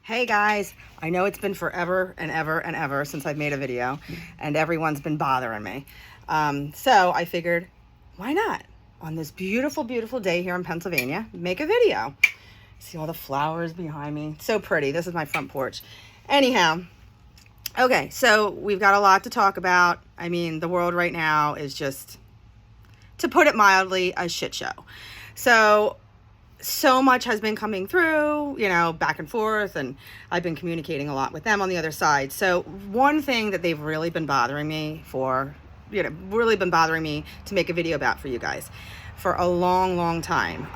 Hey guys, I know it's been forever and ever and ever since I've made a video, and everyone's been bothering me. So I figured, why not? On this beautiful, beautiful day here in Pennsylvania, make a video. See all the flowers behind me? So pretty. This is my front porch. Anyhow, okay, so we've got a lot to talk about. I mean, the world right now is just, to put it mildly, a shit show. So much has been coming through, back and forth, and I've been communicating a lot with them on the other side. So one thing that they've really been bothering me to make a video about for you guys for a long, long time.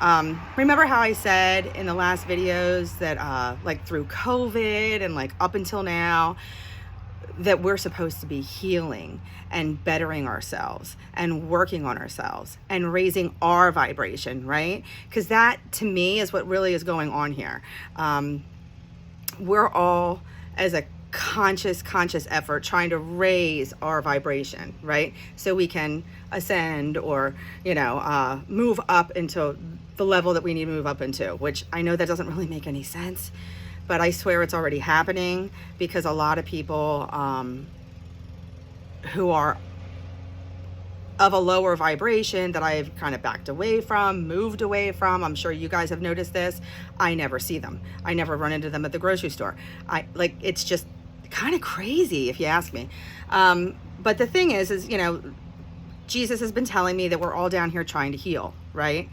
Remember how I said in the last videos that like through COVID and like up until now, that we're supposed to be healing and bettering ourselves and working on ourselves and raising our vibration, right? Because that, to me, is what really is going on here. We're all, as a conscious effort, trying to raise our vibration, right? So we can ascend or, move up into the level that we need to move up into, which I know that doesn't really make any sense. But I swear it's already happening, because a lot of people who are of a lower vibration that I've kind of backed away from, moved away from, I'm sure you guys have noticed this, I never see them. I never run into them at the grocery store. It's just kind of crazy if you ask me. But the thing is, Jesus has been telling me that we're all down here trying to heal, right?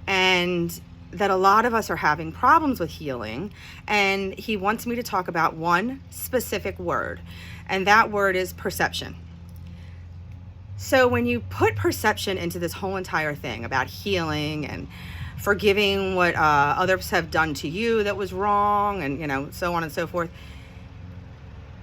And that a lot of us are having problems with healing, and he wants me to talk about one specific word, and that word is perception. So when you put perception into this whole entire thing about healing and forgiving what others have done to you that was wrong, and so on and so forth,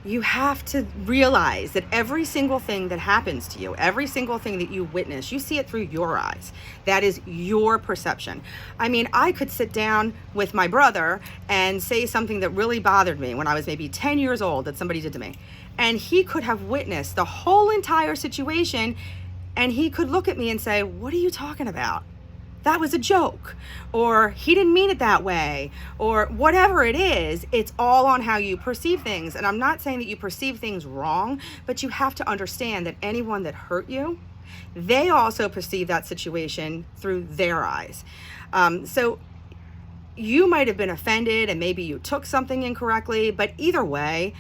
you have to realize that every single thing that happens to you, every single thing that you witness, you see it through your eyes. That is your perception. I mean, I could sit down with my brother and say something that really bothered me when I was maybe 10 years old that somebody did to me. And he could have witnessed the whole entire situation, and he could look at me and say, "What are you talking about? That was a joke," or "He didn't mean it that way," or whatever it is. It's all on how you perceive things. And I'm not saying that you perceive things wrong, but you have to understand that anyone that hurt you, they also perceive that situation through their eyes. So you might have been offended, and maybe you took something incorrectly, but either way,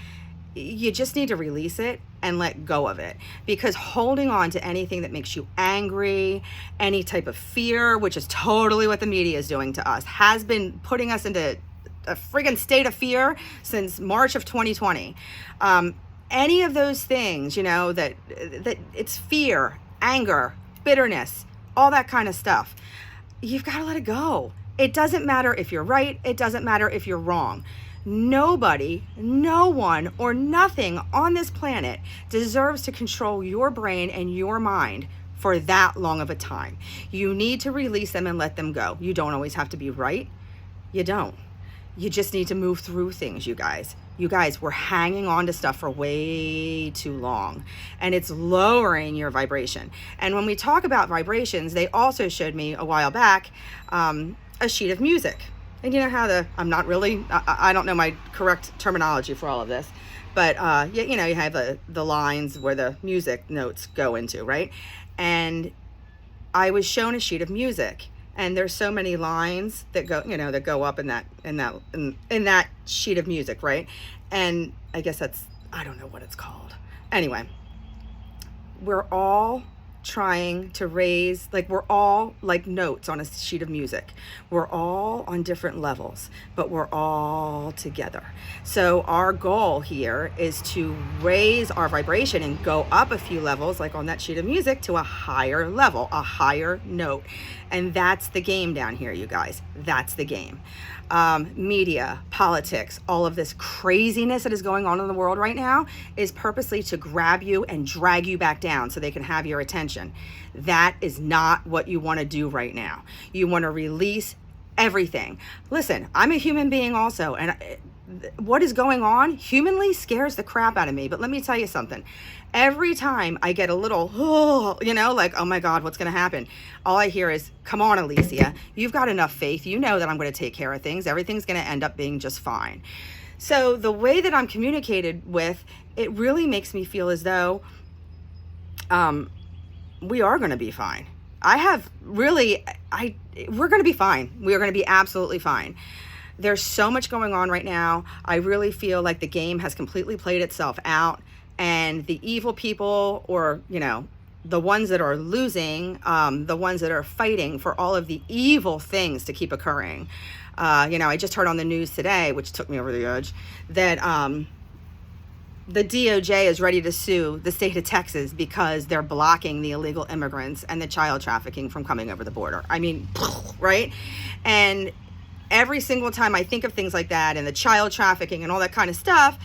you just need to release it and let go of it, because holding on to anything that makes you angry, any type of fear, which is totally what the media is doing to us, has been putting us into a friggin' state of fear since March of 2020. Any of those things, that it's fear, anger, bitterness, all that kind of stuff, you've got to let it go. It doesn't matter if you're right. It doesn't matter if you're wrong. Nobody, no one, or nothing on this planet deserves to control your brain and your mind for that long of a time. You need to release them and let them go. You don't always have to be right. You don't. You just need to move through things, you guys. You guys, we're hanging on to stuff for way too long, and it's lowering your vibration. And when we talk about vibrations, they also showed me a while back a sheet of music. And you know how I don't know my correct terminology for all of this, but you have the lines where the music notes go into, right? And I was shown a sheet of music, and there's so many lines that go up in that sheet of music, right? And I guess I don't know what it's called. Anyway, we're all trying to raise, we're all like notes on a sheet of music. We're all on different levels, but we're all together. So our goal here is to raise our vibration and go up a few levels, like on that sheet of music, to a higher level, a higher note. And that's the game down here, you guys. That's the game. Media, politics, all of this craziness that is going on in the world right now is purposely to grab you and drag you back down so they can have your attention. That is not what you want to do right now. You want to release everything. Listen, I'm a human being also, and what is going on humanly scares the crap out of me. But let me tell you something. Every time I get a little, like, oh my God, what's going to happen? All I hear is, come on, Alicia, you've got enough faith. You know that I'm going to take care of things. Everything's going to end up being just fine. So the way that I'm communicated with, it really makes me feel as though we are going to be fine. We're going to be fine. We are going to be absolutely fine. There's so much going on right now. I really feel like the game has completely played itself out, and the evil people, or, the ones that are losing, the ones that are fighting for all of the evil things to keep occurring. I just heard on the news today, which took me over the edge, that the DOJ is ready to sue the state of Texas because they're blocking the illegal immigrants and the child trafficking from coming over the border. I mean, right? And every single time I think of things like that and the child trafficking and all that kind of stuff,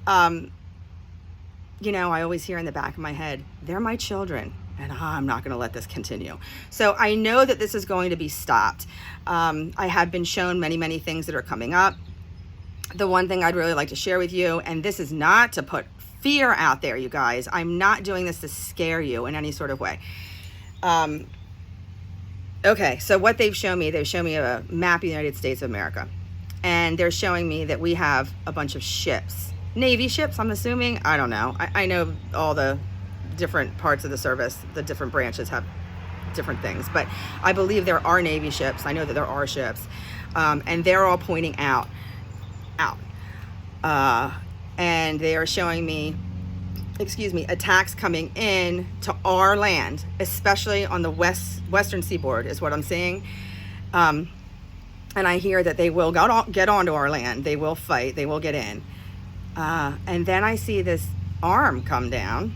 I always hear in the back of my head, they're my children, and I'm not going to let this continue. So I know that this is going to be stopped. I have been shown many, many things that are coming up. The one thing I'd really like to share with you, and this is not to put fear out there, you guys. I'm not doing this to scare you in any sort of way. Okay, so what they've shown me a map of the United States of America. And they're showing me that we have a bunch of ships. Navy ships, I'm assuming. I don't know. I know all the different parts of the service, the different branches have different things. But I believe there are Navy ships. I know that there are ships. And they're all pointing out. And they are showing me, attacks coming in to our land, especially on the western seaboard is what I'm seeing. And I hear that they will get onto our land. They will fight. They will get in. And then I see this arm come down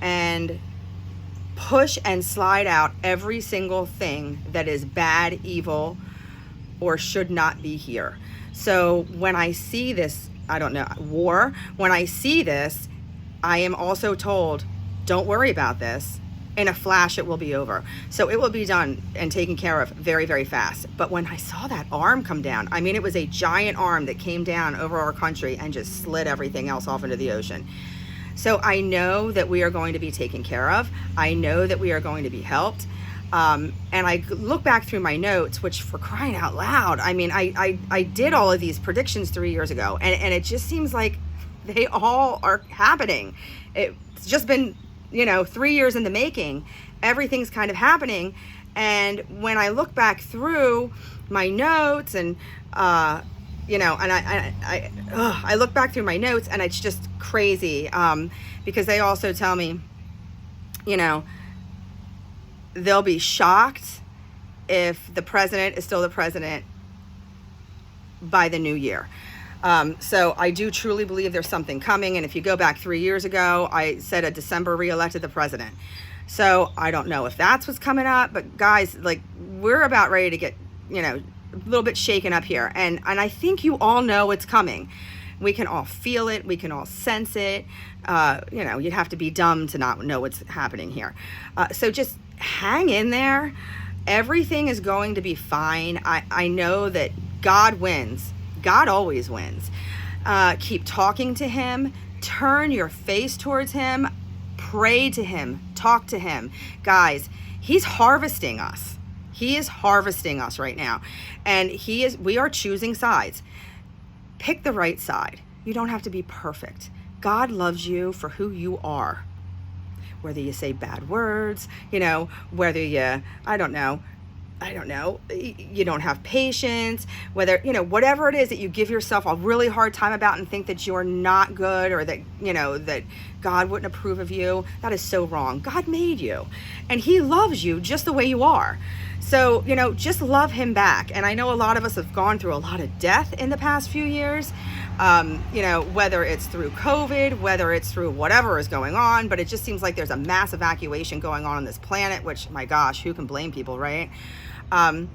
and push and slide out every single thing that is bad, evil, or should not be here. So when I see this, war, when I see this, I am also told, don't worry about this. In a flash, it will be over. So it will be done and taken care of very, very fast. But when I saw that arm come down, it was a giant arm that came down over our country and just slid everything else off into the ocean. So I know that we are going to be taken care of. I know that we are going to be helped. And I look back through my notes, which, for crying out loud, I did all of these predictions 3 years ago, and it just seems like they all are happening. It's just been, 3 years in the making. Everything's kind of happening. And when I look back through my notes and, I look back through my notes, and it's just crazy, because they also tell me, they'll be shocked if the president is still the president by the new year. So I do truly believe there's something coming. And if you go back 3 years ago, I said a December reelected the president. So I don't know if that's what's coming up, but guys, we're about ready to get, a little bit shaken up here. And I think you all know it's coming. We can all feel it. We can all sense it. You'd have to be dumb to not know what's happening here. So just hang in there. Everything is going to be fine. I know that God wins. God always wins. Keep talking to him. Turn your face towards him. Pray to him. Talk to him. Guys, he's harvesting us. He is harvesting us right now. And we are choosing sides. Pick the right side. You don't have to be perfect. God loves you for who you are. Whether you say bad words, whether you, you don't have patience, whether, whatever it is that you give yourself a really hard time about and think that you're not good, or that, that God wouldn't approve of you, that is so wrong. God made you, and he loves you just the way you are. So, just love him back. And I know a lot of us have gone through a lot of death in the past few years, whether it's through COVID, whether it's through whatever is going on, but it just seems like there's a mass evacuation going on this planet, which, my gosh, who can blame people, right? And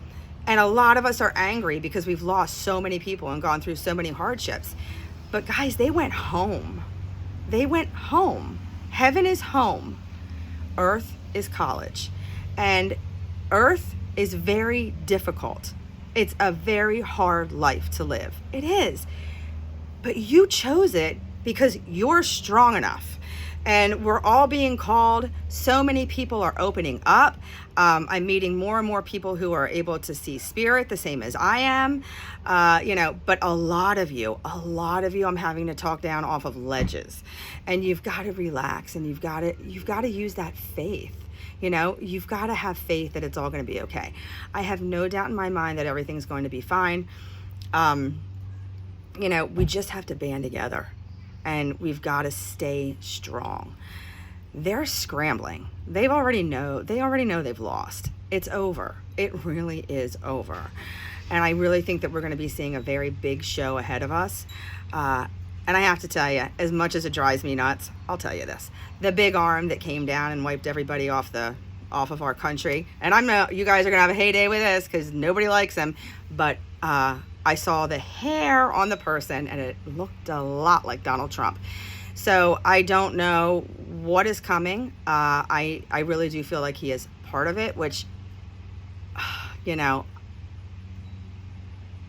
a lot of us are angry because we've lost so many people and gone through so many hardships. But guys, they went home. They went home. Heaven is home. Earth is college. And earth is very difficult. It's a very hard life to live. It is. but you chose it because you're strong enough. And we're all being called. So many people are opening up. I'm meeting more and more people who are able to see spirit the same as I am. But a lot of you, I'm having to talk down off of ledges. And you've got to relax, and you've got to use that faith. You've got to have faith that it's all going to be okay. I have no doubt in my mind that everything's going to be fine. We just have to band together. And we've got to stay strong. They're scrambling. They already know they've lost. It's over. It really is over. And I really think that we're going to be seeing a very big show ahead of us. And I have to tell you, as much as it drives me nuts, I'll tell you this. The big arm that came down and wiped everybody off of our country. And I know you guys are going to have a heyday with this because nobody likes them. But I saw the hair on the person and it looked a lot like Donald Trump. So I don't know what is coming. I really do feel like he is part of it, which,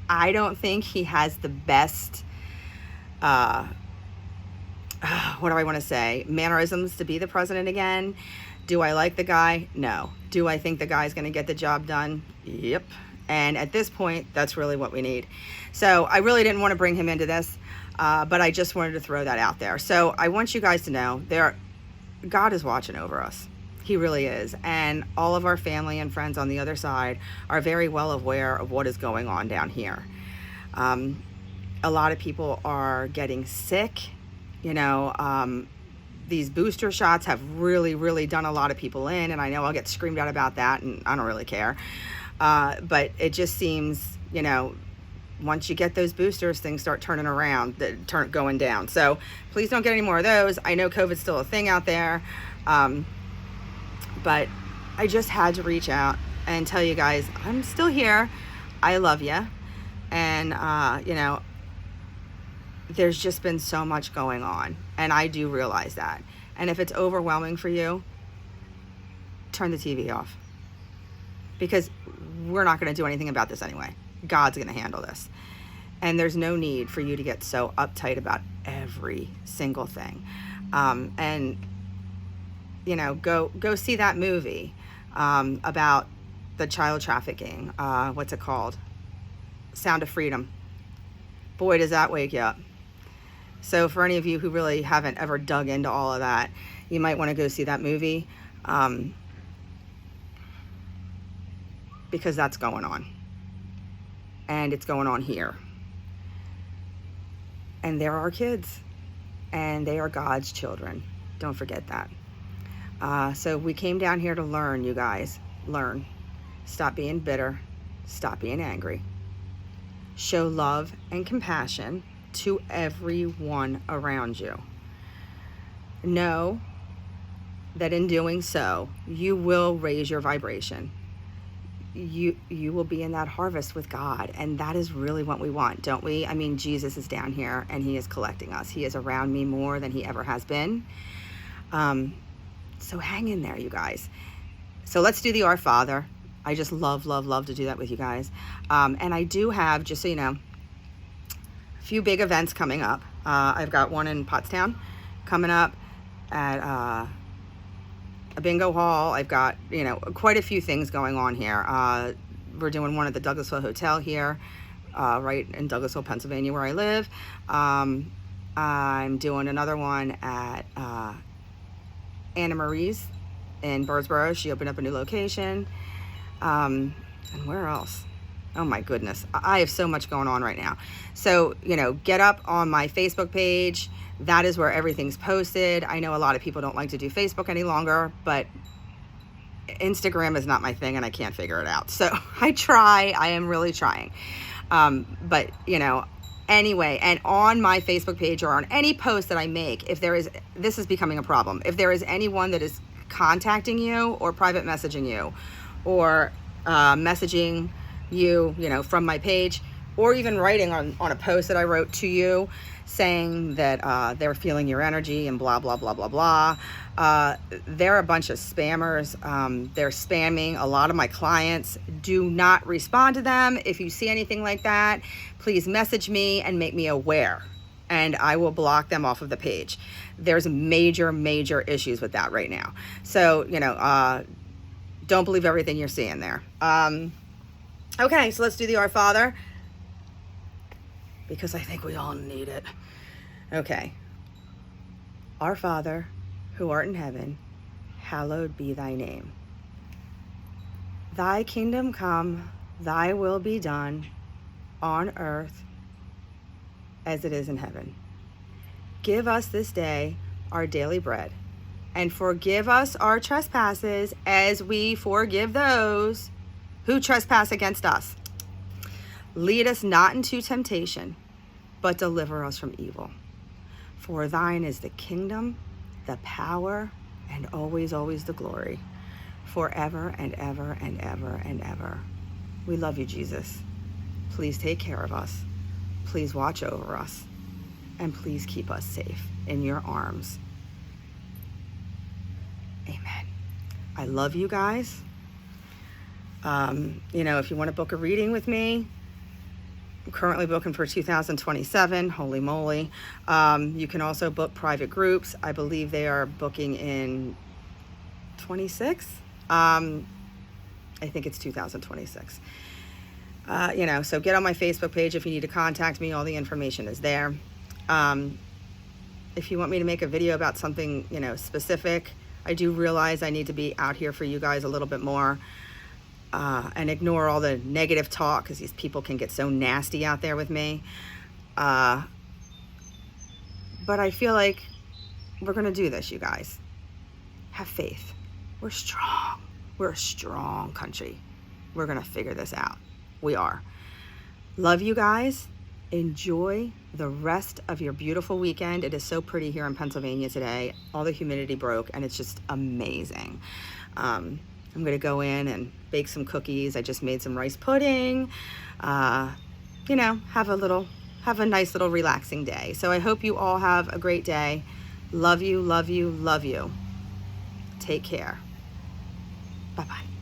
I don't think he has the best, what do I want to say, mannerisms to be the president again. Do I like the guy? No. Do I think the guy's going to get the job done? Yep. And at this point, that's really what we need. So I really didn't want to bring him into this, but I just wanted to throw that out there. So I want you guys to know God is watching over us. He really is. And all of our family and friends on the other side are very well aware of what is going on down here. A lot of people are getting sick. These booster shots have really, really done a lot of people in. And I know I'll get screamed at about that, and I don't really care. But it just seems, once you get those boosters, things start turning around, going down. So please don't get any more of those. I know COVID's still a thing out there. But I just had to reach out and tell you guys, I'm still here. I love you. And, there's just been so much going on. And I do realize that. And if it's overwhelming for you, turn the TV off. Because we're not going to do anything about this anyway. God's going to handle this. And there's no need for you to get so uptight about every single thing. Go see that movie about the child trafficking. What's it called? Sound of Freedom. Boy, does that wake you up. So for any of you who really haven't ever dug into all of that, you might want to go see that movie. Because that's going on. And it's going on here. And there are kids. And they are God's children. Don't forget that. So we came down here to learn, you guys. Learn. Stop being bitter. Stop being angry. Show love and compassion to everyone around you. Know that in doing so, you will raise your vibration. You will be in that harvest with God, and that is really what we want, don't we? I mean, Jesus is down here and he is collecting us. He is around me more than he ever has been. So hang in there, you guys. So let's do the Our Father. I just love to do that with you guys. And I do have, just so you know, a few big events coming up. I've got one in Pottstown coming up at a bingo hall. I've got, quite a few things going on here. We're doing one at the Douglasville Hotel here, right in Douglasville, Pennsylvania, where I live. I'm doing another one at Anna Marie's in Birdsboro. She opened up a new location. And where else? Oh my goodness. I have so much going on right now. So, get up on my Facebook page. That is where everything's posted. I know a lot of people don't like to do Facebook any longer, but Instagram is not my thing and I can't figure it out. So I am really trying. But anyway, and on my Facebook page or on any post that I make, this is becoming a problem. If there is anyone that is contacting you or private messaging you or messaging you, from my page, or even writing on a post that I wrote to you saying that they're feeling your energy and blah, blah, blah, blah, blah. They're a bunch of spammers. They're spamming a lot of my clients. Do not respond to them. If you see anything like that, please message me and make me aware. and I will block them off of the page. There's major issues with that right now. So, don't believe everything you're seeing there. Okay, so let's do the Our Father, because I think we all need it. Okay. Our Father, who art in heaven, hallowed be thy name. Thy kingdom come, thy will be done on earth as it is in heaven. Give us this day our daily bread, and forgive us our trespasses as we forgive those who trespass against us. Lead us not into temptation, but deliver us from evil. For thine is the kingdom, the power, and always the glory, forever and ever and ever and ever. We love you, Jesus. Please take care of us. Please watch over us. And please keep us safe in your arms. Amen. I love you guys. If you want to book a reading with me, I'm currently booking for 2027. Holy moly. You can also book private groups. I believe they are booking in 26. I think it's 2026. So get on my Facebook page if you need to contact me. All the information is there. If you want me to make a video about something, specific, I do realize I need to be out here for you guys a little bit more. And ignore all the negative talk, because these people can get so nasty out there with me. But I feel like we're going to do this, you guys. Have faith. We're strong. We're a strong country. We're going to figure this out. We are. Love you guys. Enjoy the rest of your beautiful weekend. It is so pretty here in Pennsylvania today. All the humidity broke, and it's just amazing. I'm going to go in and bake some cookies. I just made some rice pudding. Have a nice little relaxing day. So I hope you all have a great day. Love you, love you, love you. Take care. Bye-bye.